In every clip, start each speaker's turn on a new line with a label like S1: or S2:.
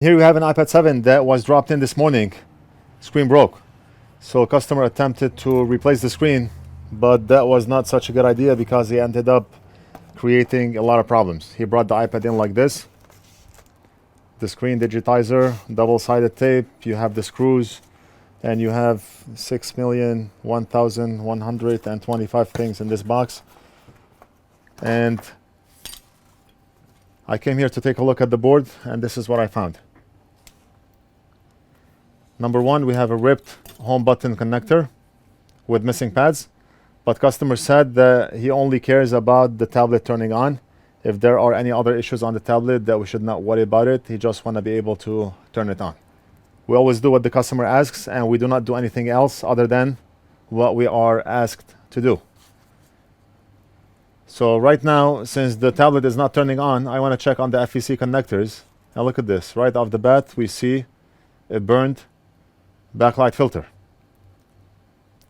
S1: Here we have an iPad 7 that was dropped in this morning. Screen broke. So customer attempted to replace the screen, but that was not such a good idea because he ended up creating a lot of problems. He brought the iPad in like this. The screen digitizer, double-sided tape, you have the screws, and you have 6,001,125 things in this box. And I came here to take a look at the board, and this is what I found. Number one, we have a ripped home button connector with missing pads, but customer said that he only cares about the tablet turning on. If there are any other issues on the tablet, that we should not worry about it. He just want to be able to turn it on. We always do what the customer asks, and we do not do anything else other than what we are asked to do. So right now, since the tablet is not turning on, I want to check on the FEC connectors. Now look at this. Right off the bat, we see a burned backlight filter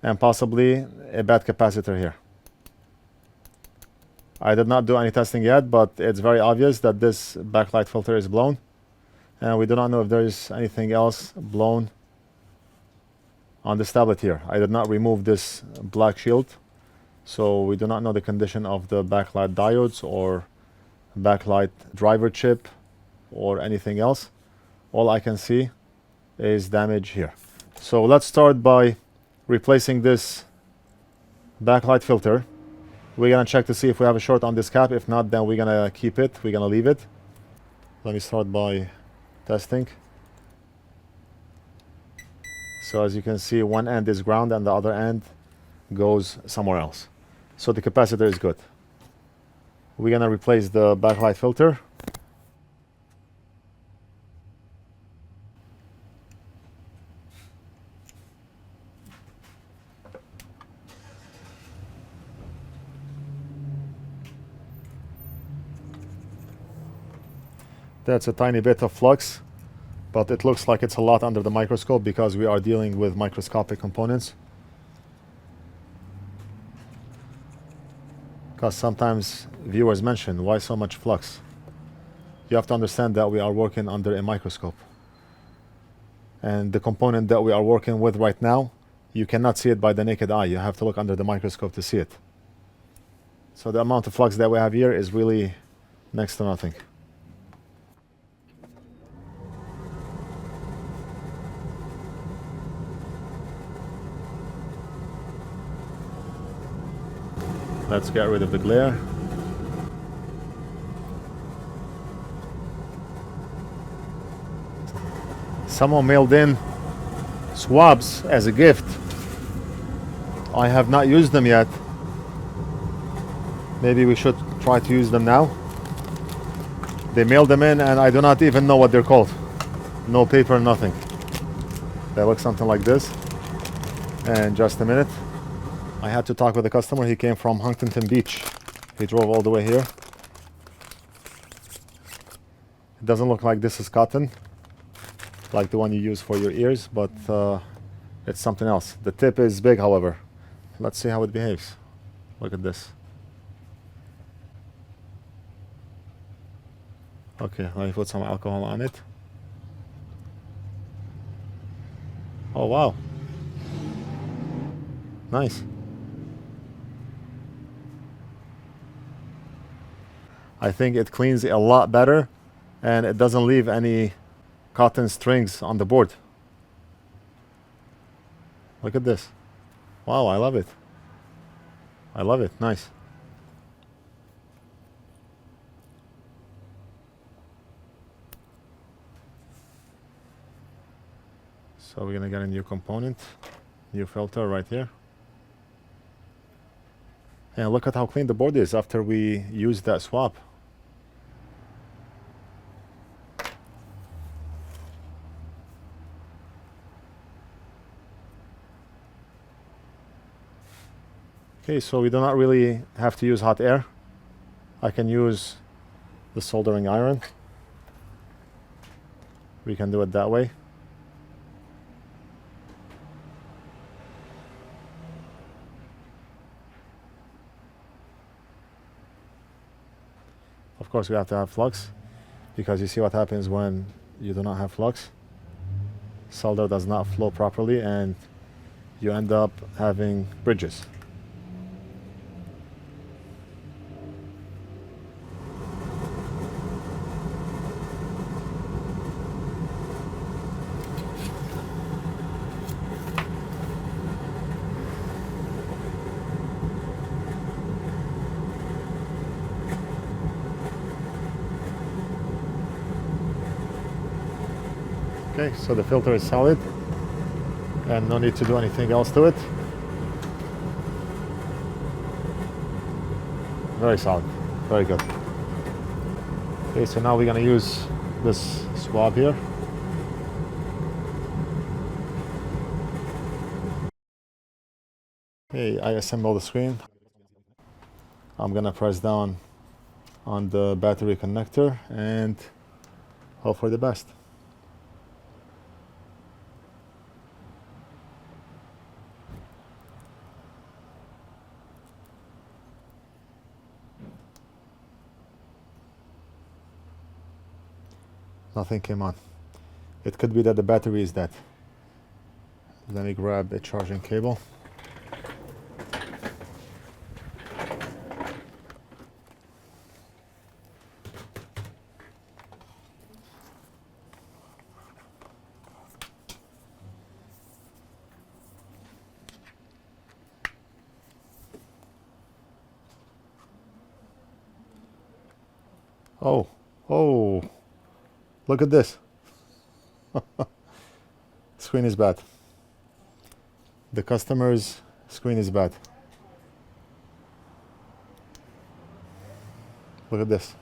S1: and possibly a bad capacitor here. I did not do any testing yet, but it's very obvious that this backlight filter is blown, and we do not know if there is anything else blown on this tablet here. I did not remove this black shield, so we do not know the condition of the backlight diodes or backlight driver chip or anything else. All I can see is damage here. So let's start by replacing this backlight filter. We're gonna check to see if we have a short on this cap. If not, then we're gonna keep it. We're gonna leave it. Let me start by testing. So as you can see, one end is ground and the other end goes somewhere else. So the capacitor is good. We're gonna replace the backlight filter. That's a tiny bit of flux, but it looks like it's a lot under the microscope because we are dealing with microscopic components. Because sometimes viewers mention, why so much flux? You have to understand that we are working under a microscope. And the component that we are working with right now, you cannot see it by the naked eye. You have to look under the microscope to see it. So the amount of flux that we have here is really next to nothing. Let's get rid of the glare. Someone mailed in swabs as a gift. I have not used them yet. Maybe we should try to use them now. They mailed them in and I do not even know what they're called. No paper, nothing. They look something like this. And just a minute. I had to talk with the customer. He came from Huntington Beach. He drove all the way here. It doesn't look like this is cotton, like the one you use for your ears, but it's something else. The tip is big, however. Let's see how it behaves. Look at this. Okay, let me put some alcohol on it. Oh, wow. Nice. I think it cleans a lot better and it doesn't leave any cotton strings on the board. Look at this. Wow, I love it. I love it. Nice. So we're gonna get a new component, new filter right here. And look at how clean the board is after we use that swab. Okay, so we do not really have to use hot air. I can use the soldering iron. We can do it that way. Of course, we have to have flux, because you see what happens when you do not have flux. Solder does not flow properly, and you end up having bridges. Okay, so the filter is solid and no need to do anything else to it. Very solid, very good. Okay, so now we're gonna use this swab here. Okay, I assemble the screen. I'm gonna press down on the battery connector and hope for the best. Nothing came on. It could be that the battery is dead. Let me grab a charging cable. Oh, look at this. Screen is bad. The customer's screen is bad. Look at this.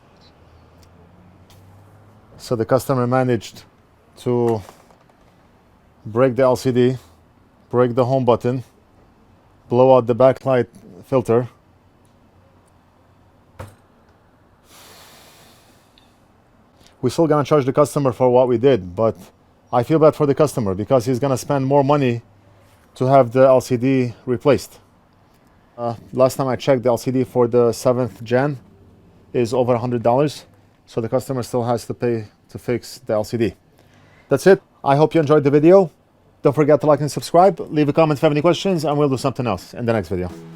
S1: So the customer managed to break the LCD, break the home button, blow out the backlight filter. We're still gonna charge the customer for what we did, but I feel bad for the customer because he's gonna spend more money to have the LCD replaced. Last time I checked, the LCD for the 7th gen is over $100, so the customer still has to pay to fix the LCD. That's it. I hope you enjoyed the video. Don't forget to like and subscribe. Leave a comment if you have any questions, and we'll do something else in the next video.